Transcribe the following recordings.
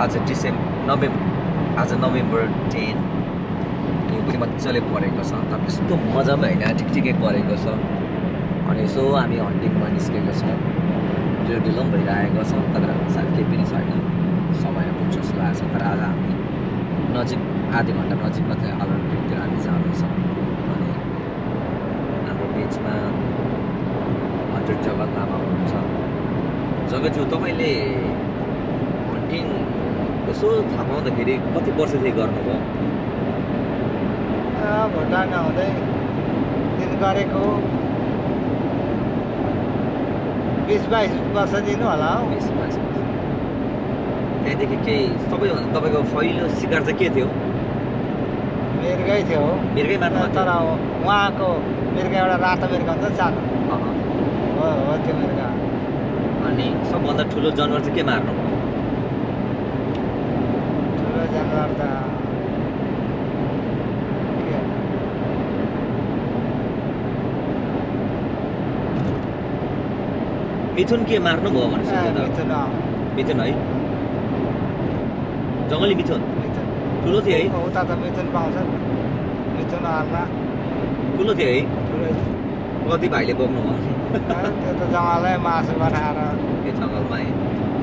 आज नोभेम्बर 10 यो पनि मजाले परेको छ तर त्यस्तो मजा पनि होइन ठिकै परेको छ अनि यसो हामी हन्टिङमा निस्केको छौँ ढिलो पनि भइरहेको छ तर सायद केही पनि छैन समय पुग्छ जस्तो लागेको छ तर आज हामी नजिक आधी घन्टा नजिकमा चाहिँ आलर ट्रेनतिर हामी जाँदैछौँ अनि हाम्रो बिचमा हन्ड्रेड जगत लामा हुनुहुन्छ जगतज्यू तपाईँले हन्टिङ यसो थाहा पाउँदाखेरि कति वर्षदेखि गर्नुभयो भुटान हुँदै दिन गरेको 20-22 वर्ष दिनु होला हौ 20-22 वर्ष त्यहाँदेखि केही सबैभन्दा तपाईँको पहिलो शिकार चाहिँ के थियो मिर्गै थियो मिर्गै मार्नु तर उहाँको मिर्गा एउटा रातो मिर्गा हुन्छ सानो हो त्यो मिर्गा अनि सबभन्दा ठुलो जनावर चाहिँ के मार्नु ठुलो जनावर त मिथुन के मार्नु भयो भने मिथुन है जङ्गली मिथुन ठुलो थियो है उता त मिथुन पाउँछ मिथुन हाल्न ठुलो थियो है कति भाइले बोक्नु भयो त्यो त जङ्गलै मासु बनाएर यो जङ्गलमा है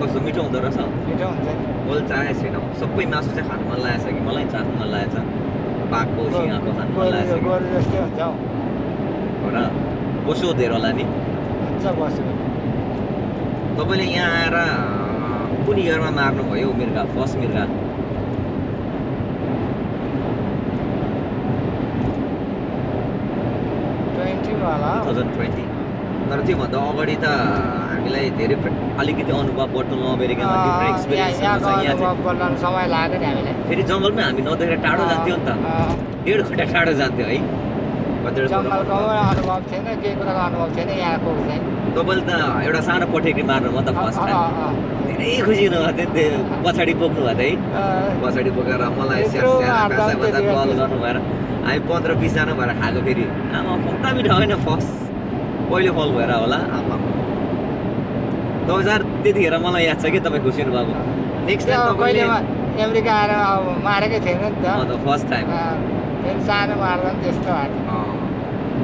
कस्तो मिठो हुँदो रहेछ मिठो हुन्छ नि मैले चाहेको छैन सबै मासु चाहिँ खानु मन लागेको छ कि मलाई चाख्नु मन लागेको छ बाघको सिंहको खानु मन लागेको छ गोरु जस्तै हुन्छ हौ हो र बस्यो धेरै होला नि हुन्छ बस्यो तपाईँले यहाँ आएर कुन इयरमा मार्नुभयो मिर्गा फर्स्ट मिर्गा 2020 तर त्योभन्दा अगाडि त हामीलाई धेरै अलिकति अनुभव बटुल अमेरिकामा डिफ्रेन्ट एक्सपिरियन्स समय लाग्यो नि हामीलाई फेरि जङ्गलमै हामी नदेखेर टाढो जान्थ्यौँ नि त 1.5 घन्टा टाढो जान्थ्यौँ है जङ्गलको अनुभव थिएन केही कुराको अनुभव थिएन यहाँको चाहिँ तपाईँले त एउटा सानो पठेकी मार्नुभयो त फर्स्ट टाइम धेरै खुसी हुनुभएको थियो पछाडि बोक्नु भएको थियो है पछाडि बोकेर मलाई कल गर्नु भएर हामी 15-20 जना भएर खाएको फेरि आमा कता मिठो होइन फर्स्ट पहिलो फल भएर होला आमा तपाईँ त्यतिखेर मलाई याद छ कि तपाईँ खुसी हुनुभएको नेक्स्ट टाइम तपाईँले अमेरिका आएर मारेकै थिएन नि त फर्स्ट टाइम सानो मार्दा पनि त्यस्तो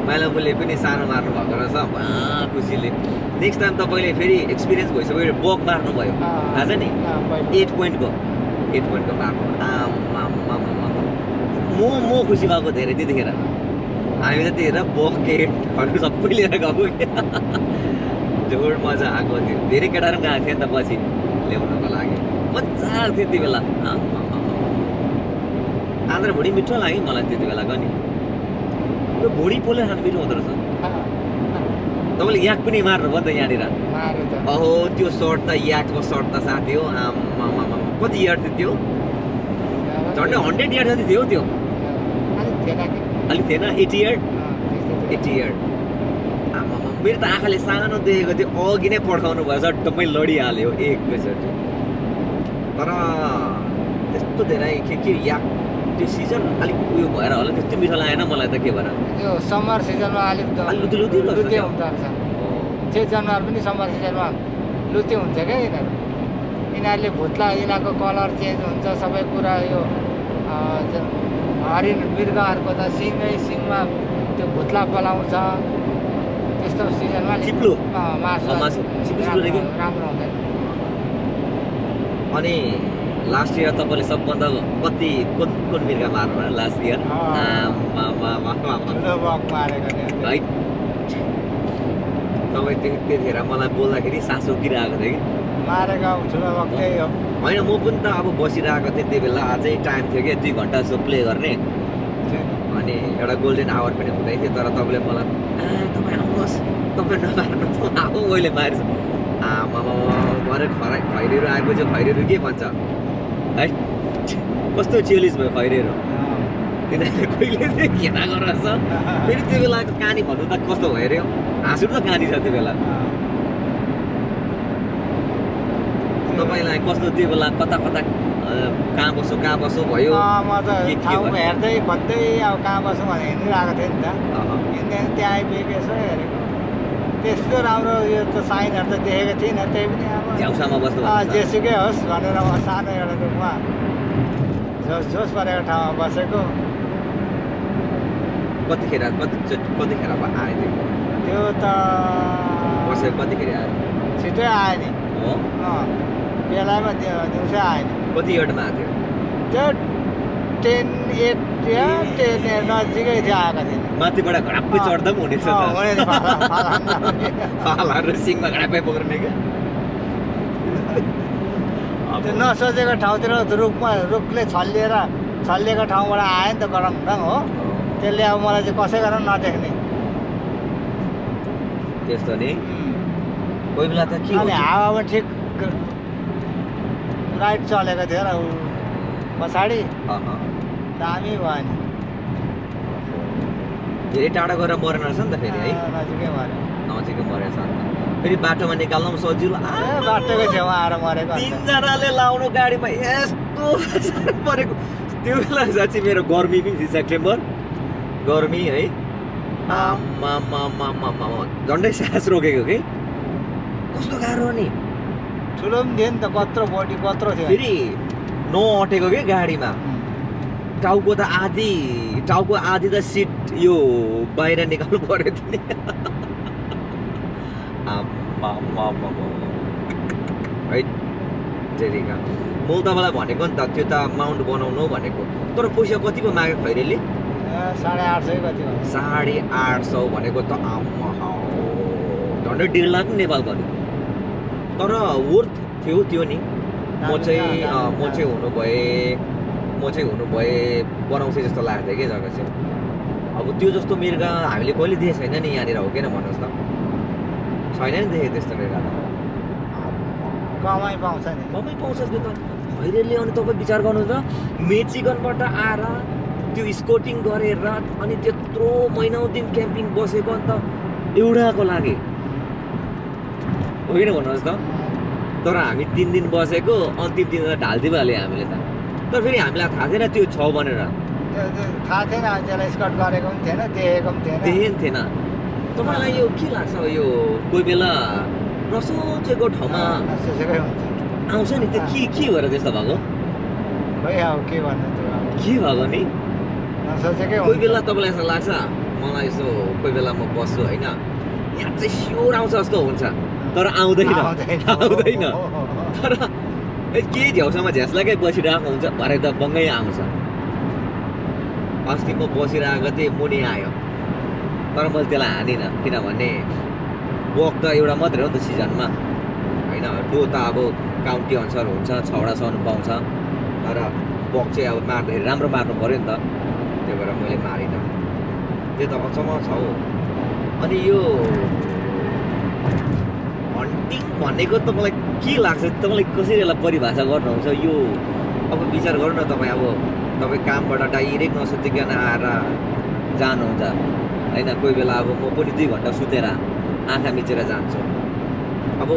माइलाबुले पनि सानो मार्नु भएको रहेछ खुसीले नेक्स्ट टाइम तपाईँले फेरि एक्सपिरियन्स भइसक्यो बक मार्नुभयो थाहा छ नि 8 पोइन्टको मार्नु म खुसी भएको धेरै त्यतिखेर हामी त त्यतिखेर बकेटहरू सबै लिएर गएको जोड मजा आएको थियो धेरै केटाहरू पनि गएको थियो नि त पछि ल्याउनको लागि मजा आएको थियो त्यति बेला आन्द्रा भुँडी मिठो लाग्यो मलाई त्यति बेलाको नि यो भुँडी पोलेर खानु मिठो हुँदो रहेछ तपाईँले याक पनि मार्नुभयो नि त यहाँनिर अहो त्यो सर्ट त याकको सर्ट त साथी हो कति यार्ड थियो त्यो झन्डै 100 यार्ड जति थियो त्यो अलिक थिएन 80 यार्ड मेरो त आँखाले सानो देखेको थियो अघि नै पड्काउनु भएछ टम्मै लडिहाल्यो एकैचोटि तर त्यस्तो धेरै के याक त्यो सिजन अलिक उयो भएर होला त्यस्तो मिठो लागेन मलाई त के भएर त्यो समर सिजनमा अलिक लुते हुँदो रहेछ त्यो जनावर पनि समर सिजनमा लुते हुन्छ क्या यिनीहरूले भुत्ला यिनीहरूको कलर चेन्ज हुन्छ सबै कुरा यो हरिण मृगहरूको त सिङमा त्यो भुत्ला पलाउँछ त्यस्तो सिजनमा मासु राम्रो हुँदैन अनि लास्ट इयर तपाईँले सबभन्दा कति कुन मिर्गा मार्नु भयो लास्ट इयर है तपाईँ त्यतिखेर मलाई बोल्दाखेरि सास उकिरहेको थियो कि मारेको ठुलो बक्कै हो होइन म पनि त अब बसिरहेको थिएँ त्यति बेला अझै टाइम थियो कि 2 घन्टा जस्तो प्ले गर्ने अनि एउटा गोल्डन आवर पनि हुँदै थियो तर तपाईँले मलाई तपाईँ आउनुहोस् तपाईँ नमार्नुहोस् आफू मैले मारेछु आमा भरे खैरेहरू आएपछि खैरेहरू के भन्छ है कस्तो चेलिस भयो खैरेहरू तिनीहरूले कहिले घेरा गरेर फेरि त्यो बेलाको कहानी भन्नु त कस्तो भयो अरे हाँसु त कहानी छ त्यो बेला तपाईँलाई कस्तो त्यो बेला कता कहाँ बसो भयो म त ठाउँ हेर्दै खोज्दै अब कहाँ बसौँ भनेर हिँडिरहेको थिएँ नि त हिँड्दै त्यहाँ आइपुगेको यसो हेरेको त्यस्तो राम्रो यो त साइनहरू त देखेको थिइनँ त्यही पनि अब झ्याउसामा बस्नु जेसुकै होस् भनेर म सानो एउटा रुममा जोस परेको ठाउँमा बसेको कतिखेर आयो त्यो त बसेको कतिखेर आयो छिटै आयो नि हो बेलामा दिउँसो आयो नि कति इयरमा आएको थियो त्यो 10-8 या 10 नजिकै थियो आएको थियो माथिबाट घडाप्पै चढ्दा पनि हुनेछ फालहरू सिङमा घडाप्पै पक्रिने क्या त्यो नसोचेको ठाउँतिर रुखले छल्लिएको ठाउँबाट आयो नि त गडङडङ हो त्यसले अब मलाई चाहिँ कसै गरेर नदेख्ने त्यस्तो नि कोही बेला त के अनि हावामा ठिक राइट चलेको थियो र पछाडि दामी भयो नि धेरै टाढा गएर मरेन रहेछ नि त फेरि है नजिकै मरेछ नि फेरि बाटोमा निकाल्नु पनि सजिलो बाटोकै छेउमा आएर मरेको 3जनाले लाउनु गाडीमा यस्तो परेको त्यो बेला साँच्ची मेरो गर्मी पनि थियो सेप्टेम्बर गर्मी है झन्डै सास रोकेको कि कस्तो गाह्रो नि ठुलो पनि थियो नि त कत्रो बडी कत्रो थियो फेरि नअटेको कि गाडीमा टाउको आधी त सिट यो बाहिर निकाल्नु पर्यो थियो है जेरिका मैले तपाईँलाई भनेको नि त त्यो त माउन्ट बनाउनु भनेको तर पैसा कति पो माग्यो खैरेले 850 कति 850 भनेको त झन्डै 1.5 लाख नेपाल गर्यो तर वर्थ थियो त्यो नि म चाहिँ हुनु भए बनाउँथे जस्तो लाग्थ्यो कि जग्गा चाहिँ अब त्यो जस्तो मिर्गा हामीले कहिले देखेको छैन नि यहाँनिर हो किन भन्नुहोस् त छैन नि देखेँ त्यस्तो मिर्गा त कमाइ पाउँछ नि त्यो त खैरेले अनि तपाईँ विचार गर्नु त मेचिगनबाट आएर त्यो स्कोटिङ गरेर अनि त्यत्रो महिनौँ दिन क्याम्पिङ बसेको अन्त एउटाको लागि होइन भन्नुहोस् त तर हामी 3 दिन बसेको अन्तिम दिन त ढालिदिइहाल्यो हामीले त तर फेरि हामीलाई थाहा थिएन त्यो छ भनेर थाहा थिएन त्यसलाई स्कट गरेको पनि थिएन देखेको पनि थिएन तपाईँलाई यो के लाग्छ यो कोही बेला नसोचेको ठाउँमा आउँछ नि त्यो के भएर त्यस्तो भएको खोइ अब के भन्नु के भएको नि नसोचेकै कोही बेला तपाईँलाई यस्तो लाग्छ मलाई यसो कोही बेला म बस्छु होइन यहाँ चाहिँ स्योर आउँछ जस्तो हुन्छ तर आउँदैन तर के झ्याउसँग झ्यासलाकै बसिरहेको हुन्छ भरे त बङ्गै आउँछ अस्ति म बसिरहेको थिएँ मुनि आयो तर मैले त्यसलाई हानिनँ किनभने बक त एउटा मात्रै हो नि त सिजनमा होइन डो त अब काउन्टी अनुसार हुन्छ 6वटासम्म पाउँछ तर बक चाहिँ अब मार्दाखेरि राम्रो मार्नु पऱ्यो नि त त्यही भएर मैले मारिनँ त्यो त अचम्म छ हौ अनि यो हन्टिङ भनेको तपाईँलाई के लाग्छ तपाईँलाई कसरी यसलाई परिभाषा गर्नुहुन्छ यो अब विचार गर्नु न तपाईँ कामबाट डाइरेक्ट नसुतिकन आएर जानुहुन्छ होइन कोही बेला अब म पनि 2 घन्टा सुतेर आँखा मिचेर जान्छु अब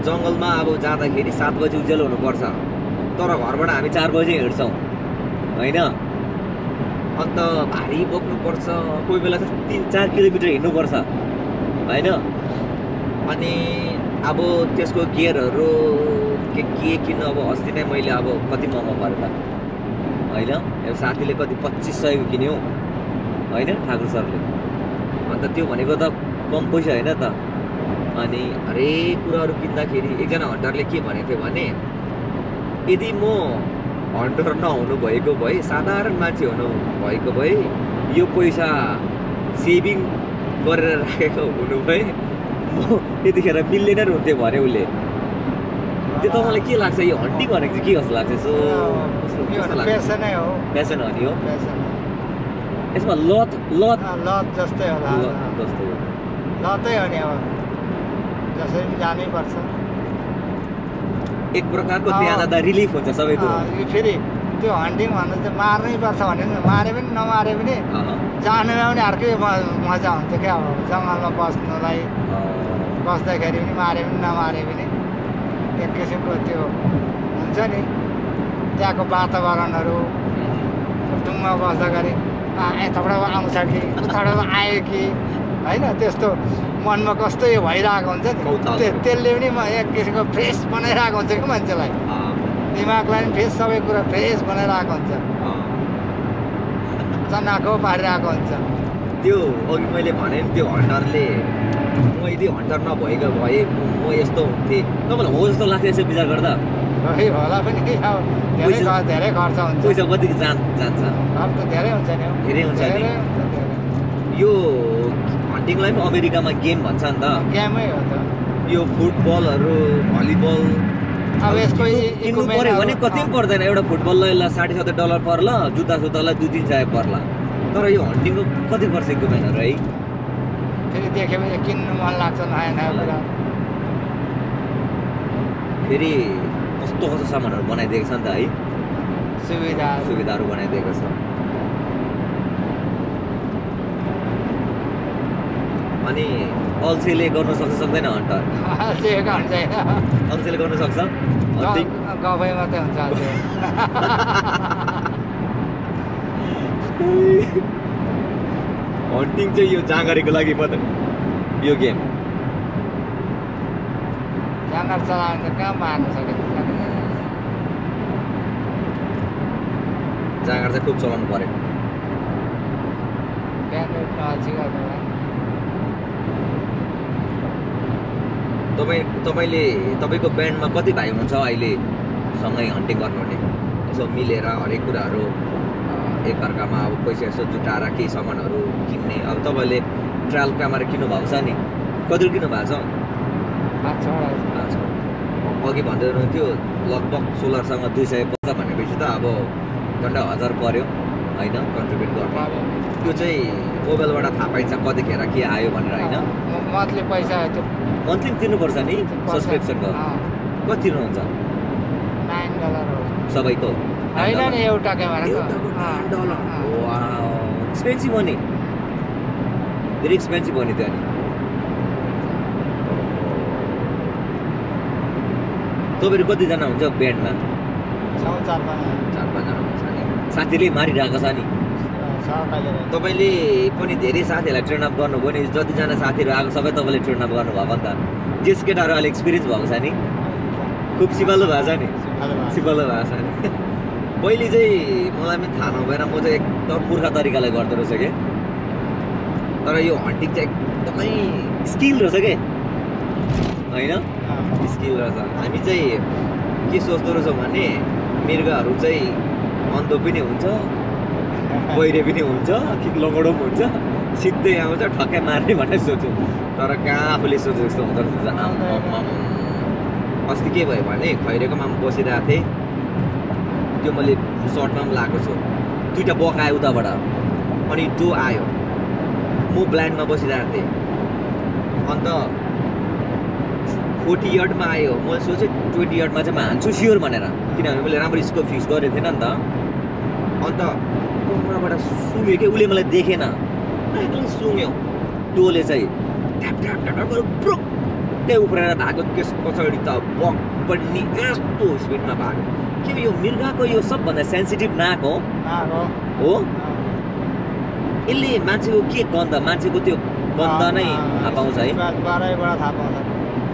जङ्गलमा अब जाँदाखेरि 7 बजी उज्यालो हुनुपर्छ तर घरबाट हामी 4 बजी हिँड्छौँ होइन अन्त भारी बोक्नुपर्छ कोही बेला त 3-4 किलोमिटर हिँड्नुपर्छ होइन अनि अब त्यसको गियरहरू के किन्नु अब अस्ति नै मैले अब कति महँगो पऱ्यो त होइन यो साथीले कति 2500 को किन्यो होइन ठाकुर सरले अन्त त्यो भनेको त कम पैसा होइन त अनि हरेक कुराहरू किन्दाखेरि एकजना हन्टरले के भनेको थियो भने यदि म हन्टर नहुनु भएको भए साधारण मान्छे हुनु भएको भए यो पैसा सेभिङ गरेर राखेको हुनु भए म त्यतिखेर मिलियनर हुन्थ्यो भने उसले त्यो तपाईँलाई के लाग्छ यो हन्टिङ भनेको चाहिँ के कस्तो लाग्छ प्यासन हो नि हो यसमा लत जस्तै होला लतै हो नि अब जसरी पनि जानै पर्छ एक प्रकारको त्यहाँ जाँदा रिलिफ हुन्छ सबैको फेरि त्यो हन्टिङ भन्नु चाहिँ मार्नै पर्छ भने मारे पनि नमारे पनि जानुमा पनि अर्कै मजा हुन्छ क्या अब जङ्गलमा बस्दाखेरि पनि मारे पनि नमारे पनि एक किसिमको त्यो हुन्छ नि त्यहाँको वातावरणहरू टुङमा बस्दाखेरि यताबाट आउँछ कि उताबाट आयो कि होइन त्यस्तो मनमा कस्तो यो भइरहेको हुन्छ कौतल। नि त्यसले पनि एक किसिमको फ्रेस बनाइरहेको हुन्छ कि मान्छेलाई दिमागलाई पनि फ्रेस सबै कुरा फ्रेस बनाइरहेको हुन्छ चनाखो पारिरहेको हुन्छ त्यो अघि मैले भने नि त्यो हन्टरले म यदि हन्टर नभएको भए म यस्तो हुन्थेँ तपाईँलाई हो जस्तो लाग्थ्यो यसो विचार गर्दा खै होला पनि अब धेरै खर्च हुन्छ पैसा कति जान्छ खर्च धेरै हुन्छ नि धेरै हुन्छ नि यो हन्टिङलाई पनि अमेरिकामा गेम भन्छ नि त गेमै हो त यो फुटबलहरू भलिबल अब यसको किन्नु पर्यो भने कति पनि पर्दैन एउटा फुटबललाई $60-70 पर्ला जुत्तालाई 2-3 पर्ला तर यो हन्टिङको कति पर्छ इक्विपमेन्टहरू है फेरि देखेपछि किन्नु मन लाग्छ नयाँ नयाँ कुरा फेरि कस्तो सामानहरू बनाइदिएको छ नि त है सुविधाहरू बनाइदिएको छ अनि अल्छीले गर्न सक्दैन हन्टर अल्छीले गर्न सक्छ गफै मात्रै हुन्छ हन्टिङ चाहिँ यो जाँगरीको लागि मात्रै यो गेम जाँगर चलाउने त कहाँ मार्नु सकेको जाँगर चाहिँ खुब चलाउनु पर्यो बिहान उठ्नु अल्छी गर्नु तपाईँको ब्यान्डमा कति भाइ हुनुहुन्छ अहिले सँगै हन्टिङ गर्नुहुने यसो मिलेर हरेक कुराहरू एकअर्कामा अब पैसा यसो जुटाएर केही सामानहरू किन्ने अब तपाईँले ट्रायल क्यामेरा किन्नु भएको छ नि कति किन्नु भएको छ अघि भन्दै हुनुहुन्थ्यो लगभग सोलरसँग 250 भनेपछि त अब झन्डै 1000 पर्यो होइन कन्ट्रिब्युट गर्ने त्यो चाहिँ मोबाइलबाट थाहा पाइन्छ कतिखेर के आयो भनेर होइन मन्थली पैसा मन्थली तिर्नुपर्छ नि सब्सक्रिप्सनको कति तिर्नुहुन्छ $9 सबैको होइन नि एउटा क्यामेराको एक्सपेन्सिभ हो नि धेरै एक्सपेन्सिभ हो नि त्यो अनि तपाईँहरू कतिजना हुन्छ ब्यान्डमा 4-5 जना हुन्छ नि साथीले मारिरहेको छ नि तपाईँले पनि धेरै साथीहरूलाई ट्रेन अप गर्नुभयो नि जतिजना साथीहरू आएको सबै तपाईँले ट्रेन अप गर्नुभएको नि त जेस केटाहरू अलिक एक्सपिरियन्स भएको छ नि खुब सिपालु भएको छ नि सिपालु भएको छ नि पहिले चाहिँ मलाई पनि थाहा नभएर म चाहिँ एकदम मूर्ख तरिकाले गर्दो रहेछ कि तर यो हन्टिङ चाहिँ एकदमै स्किल रहेछ के होइन स्किल रहेछ हामी चाहिँ के सोच्दो रहेछौँ भने मृगहरू चाहिँ अन्धो पनि हुन्छ बहिरे पनि हुन्छ कि लङ्गडो पनि हुन्छ सिधै आउँछ ठक्कै मार्ने भनेर सोच्यौँ तर कहाँ आफूले सोचेको जस्तो हुँदो रहेछ अस्ति के भयो भने खैरेकोमा बसिरहेको थिएँ त्यो मैले सर्टमा पनि लगाएको छु दुईवटा बक आयो उताबाट अनि त्यो आयो म ब्लाइन्डमा बसिरहेको थिएँ अन्त 40 यार्डमा आयो मैले सोचेँ 20 यार्डमा चाहिँ म हान्छु स्योर भनेर किनभने मैले राम्रो स्कोप फिक्स गरेको थिएन नि त अन्त उहाँबाट सुँग्यो कि उसले मलाई देखेन एकदम सुँग्यो टोले चाहिँ ट्याप ट्याप ट्याप ब्रोक्कै उफ्रेर भएको त्यस पछाडि त बक पनि यस्तो स्पिडमा भएको के यो मृगको यो सबभन्दा सेन्सिटिभ नाक हो यसले मान्छेको के गन्ध मान्छेको त्यो गन्ध नै थाहा पाउँछ है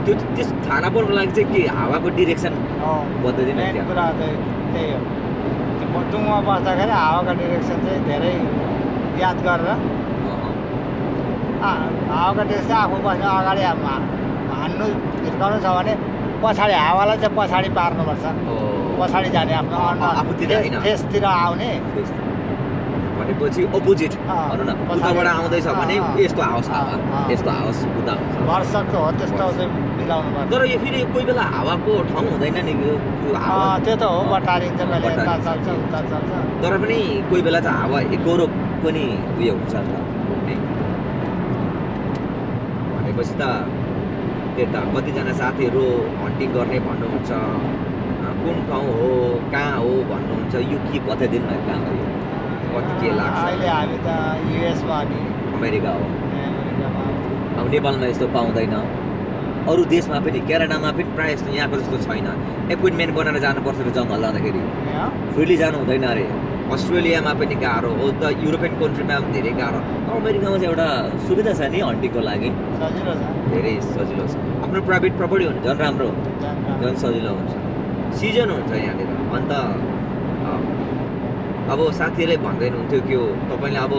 त्यो त्यस थाहा नपाउनुको लागि चाहिँ के हावाको डिरेक्सन बदलिदिनु टुङमा बस्दाखेरि हावाको डिरेक्सन चाहिँ धेरै याद गरेर हावाको डिरेक्सन आफू बस्नु अगाडि हान्नु हिर्काउनु छ भने पछाडि हावालाई चाहिँ पछाडि पार्नुपर्छ पछाडि जाने आफ्नो फेसतिर आउने भनेपछि अपोजिट भनौँ न उताबाट आउँदैछ भने यस्तो आओस् हावा यस्तो आओस् उता भरसक्दो हो त्यस्तो चाहिँ मिलाउनु पर्छ तर यो फेरि कोही बेला हावाको ठाउँ हुँदैन नि त्यो त्यो त हो बटारिन्छ कहिले यता चल्छ उता चल्छ तर पनि कोही बेला चाहिँ हावा एकरो पनि उयो हुन्छ नि त भनेपछि त त्यता कतिजना साथीहरू हन्टिङ गर्ने भन्नुहुन्छ कुन ठाउँ हो कहाँ हो भन्नुहुन्छ यो के बताइदिनु भएको कहाँ हो कति के लाग्छ अहिले हामी त युएसमा नि अमेरिका हो अब नेपालमा यस्तो पाउँदैन अरू देशमा पनि क्यानाडामा पनि प्रायः जस्तो यहाँको जस्तो छैन एपोइन्टमेन्ट बनाएर जानुपर्छ जङ्गल लाँदाखेरि फ्रिली जानु हुँदैन अरे अस्ट्रेलियामा पनि गाह्रो हो त युरोपियन कन्ट्रीमा पनि धेरै गाह्रो अमेरिकामा चाहिँ एउटा सुविधा छ नि हन्टिङको लागि सजिलो छ धेरै सजिलो छ आफ्नो प्राइभेट प्रपर्टी हुन्छ झन् राम्रो झन् सजिलो हुन्छ सिजन हुन्छ यहाँनिर अन्त अब साथीहरूले भन्दै हुनुहुन्थ्यो कि तपाईँले अब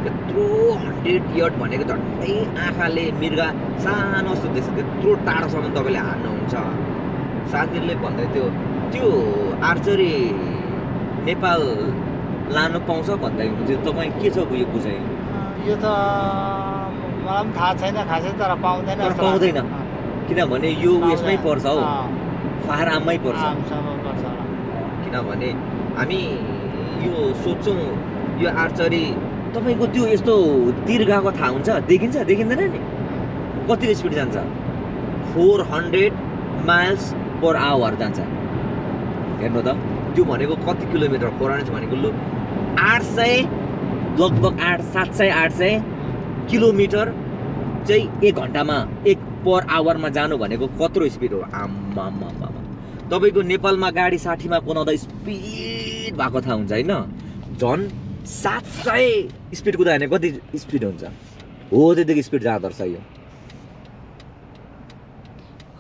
त्यत्रो 100 यार्ड भनेको झन्डै आँखाले मृगा सानो जस्तो देख्छ त्यत्रो टाढोसम्म तपाईँले हान्नुहुन्छ साथीहरूले भन्दै थियो त्यो आर्चरी नेपाल लानु पाउँछ भन्दै हुनुहुन्थ्यो तपाईँ के छ यो बुझाइ यो त मलाई पनि थाहा छैन खासै तर पाउँदैन तर पाउँदैन किनभने यो उयसमै पर्छ हौ फारममै पर्छ किनभने हामी यो सोच्छौँ यो आर्चरी तपाईँको त्यो यस्तो दीर्घको थाहा हुन्छ देखिन्छ देखिँदैन नि कति स्पिड जान्छ 400 माइल्स पर आवर जान्छ हेर्नु त त्यो भनेको कति किलोमिटर 400 भनेको लु 800 लगभग 700-800 किलोमिटर चाहिँ 1 घन्टामा 1 पर आवरमा जानु भनेको कत्रो स्पिड हो आम्मा तपाईँको नेपालमा गाडी 60मा कुदाउँदा स्पिड भएको थाहा हुन्छ होइन झन् 700 स्पिड कुदायो भने कति स्पिड हुन्छ हो त्यतिको स्पिड जाँदो रहेछ यो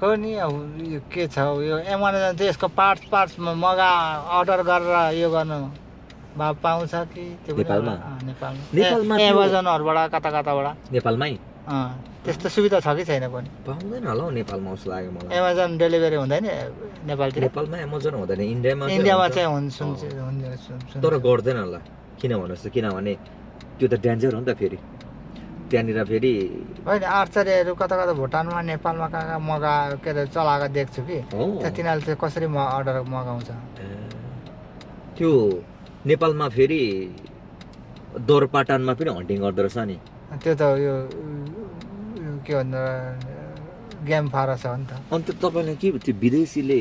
खो नि यो के छ यो एमाजोन चाहिँ यसको पार्ट्स मगा अर्डर गरेर यो गर्नु पाउँछ कि त्यो नेपालमा एमाजोनहरूबाट कताबाट नेपालमै त्यस्तो सुविधा छ कि छैन पनि पाउँदैन होला हौ नेपालमा जस्तो लाग्यो मलाई एमाजोन डेलिभरी हुँदैन नेपालतिर नेपालमा एमाजोन हुँदैन इन्डियामा चाहिँ हुन्छ तर गर्दैन होला किन भन्नुहोस् त किनभने त्यो त डेन्जर हो नि त फेरि त्यहाँनिर फेरि होइन आर्चरीहरू कता भुटानमा नेपालमा कहाँ मगा के अरे चलाएको देख्छु कि तिनीहरूले चाहिँ कसरी अर्डर मगाउँछ त्यो नेपालमा फेरि दोरपाटनमा पनि हन्टिङ गर्दो रहेछ नि त्यो त यो के भन्छ गेम फारस हो नि त अन्त तपाईँलाई के त्यो विदेशीले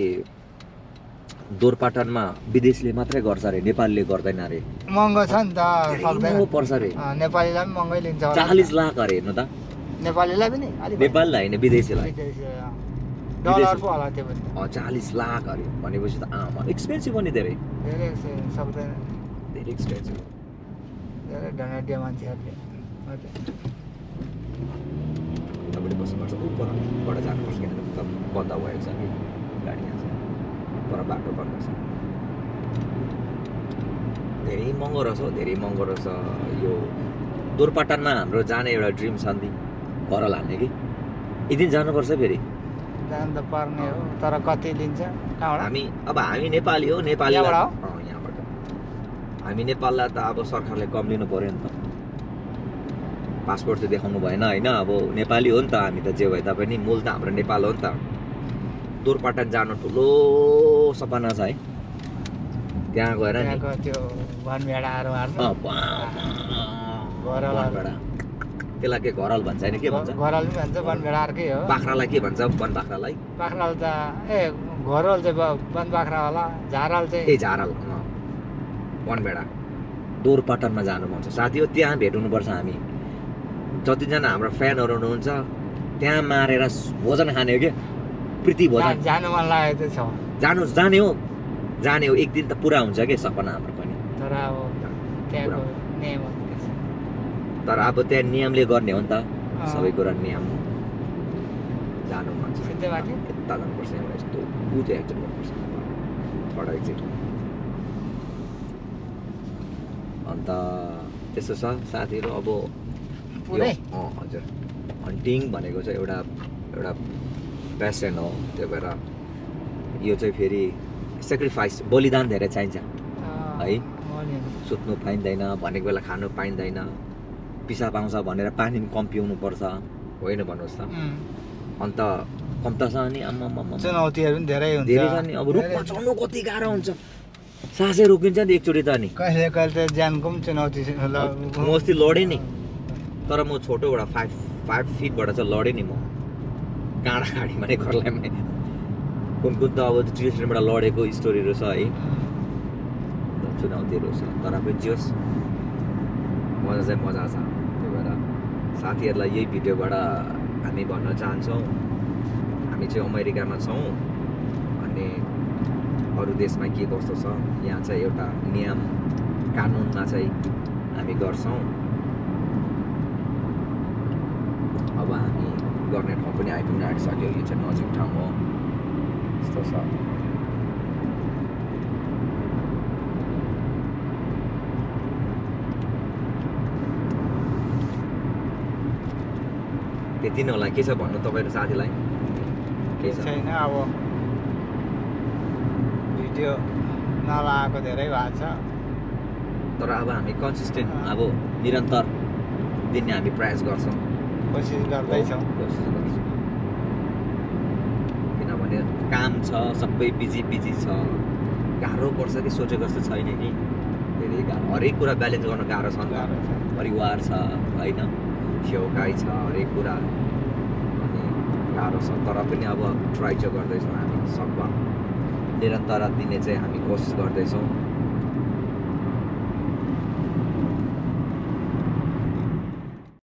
दोरपाटनमा विदेशले मात्रै गर्छ अरे नेपालीले गर्दैन अरे महँगो छ नि त सक्दैन पर्छ अरे नेपालीलाई पनि महँगै लिन्छ 40 लाख अरे हेर्नु त नेपालीलाई पनि नेपाललाई होइन विदेशीलाई डलर पो होला त्यो पनि 40 लाख अरे भनेपछि त आमा एक्सपेन्सिभ हो नि धेरै सक्दैन धेरै एक्सपेन्सिभ धेरै धनड्य मान्छेहरूले तपाईँले बस्नुपर्छ परबाट जानुपर्छ किनभने त बन्द भएको छ कि गाडी यहाँ छ पर बाटो बन्द छ धेरै महँगो रहेछ यो दोरपाटनमा हाम्रो जाने एउटा ड्रिम छ नि घर लाने कि एकदिन जानुपर्छ फेरि जानु त पर्ने हो तर कति लिन्छ कहाँबाट हामी नेपाली हो नेपालीबाट यहाँबाट हामी नेपाललाई त अब सरकारले कम लिनु पर्यो नि त पासपोर्ट त देखाउनु भएन होइन अब नेपाली हो नि त हामी त जे भए तापनि मूल त हाम्रो नेपाल हो नि त दोरपाटन जानु ठुलो सपना छ है त्यहाँ गएर नि त्यो वनभेडाहरू त्यसलाई के घरल भन्छ होइन के भन्छ घरल पनि भन्छ वनभेडा अर्कै हो बाख्रालाई के भन्छ वन बाख्रालाई बाख्रालाई त घरल चाहिँ वन बाख्रा होला झारल चाहिँ झारल वनभेडा दोरपाटनमा जानु मन छ साथी हो त्यहाँ भेट्नुपर्छ हामी जतिजना हाम्रो फ्यानहरू हुनुहुन्छ त्यहाँ मारेर भोजन खाने हो क्या प्रीति भोजन जानु मन लागेको छ जाने हो एक दिन त पुरा हुन्छ के सपना हाम्रो पनि तर अब त्यहाँको नियम तर अब त्यहाँ नियमले गर्ने हो नि त सबै कुरा नियम जानु मन छ सिधै बाटो यता जानुपर्छ एउटा यस्तो उज एक्जिट गर्नुपर्छ थर्ड एक्जिट अन्त त्यस्तो छ साथीहरू अब हजुर हन्टिङ भनेको चाहिँ एउटा प्यासन हो त्यो भएर यो चाहिँ फेरि सेक्रिफाइस बलिदान धेरै चाहिन्छ है सुत्नु पाइँदैन भनेको बेला खानु पाइँदैन पिसाब आउँछ भनेर पानी पनि कम पिउनु पर्छ होइन भन्नुहोस् त अन्त कम त छ नि चुनौतीहरू पनि धेरै हुन्छ धेरै छ नि अब रुखमा चढ्नु कति गाह्रो हुन्छ सासै रोकिन्छ नि एकचोटि त नि कहिले कहिले त ज्यानको पनि चुनौती म अस्ति लडेँ नि तर म छोटोबाट 5 फिटबाट चाहिँ लडेँ नि म काँडा गाडीमा नै घरलाई कुन त अब ट्री स्ट्यान्डबाट लडेको स्टोरीहरू छ है चुनौतीहरू छ तर पनि जे होस् मजा चाहिँ मजा छ त्यही भएर साथीहरूलाई यही भिडियोबाट हामी भन्न चाहन्छौँ हामी चाहिँ अमेरिकामा छौँ अनि अरू देशमा के कस्तो छ यहाँ चाहिँ एउटा नियम कानुनमा चाहिँ हामी गर्छौँ। अब हामी गर्ने ठाउँ पनि आइपुग्न आँटिसक्यो। यो चाहिँ नजिक ठाउँ हो यस्तो छ। त्यति नै होला। के छ भन्नु तपाईँको साथीलाई? के छ? छैन अब भिडियो नलाएको धेरै भएको छ। तर अब हामी कन्सिस्टेन्ट अब निरन्तर दिने हामी प्रयास गर्छौँ, कोसिस गर्दैछौँ। कोसिस गर्छौँ। किनभने काम छ, सबै बिजी छ, गाह्रो पर्छ कि सोचेको जस्तो छैन कि धेरै गाह्रो। हरेक कुरा ब्यालेन्स गर्न गाह्रो छ नि त। परिवार छ होइन, छेउकाई छ, हरेक कुरा अनि गाह्रो छ। तर पनि अब ट्राई चाहिँ गर्दैछौँ हामी, सकभर निरन्तर दिने चाहिँ हामी कोसिस गर्दैछौँ।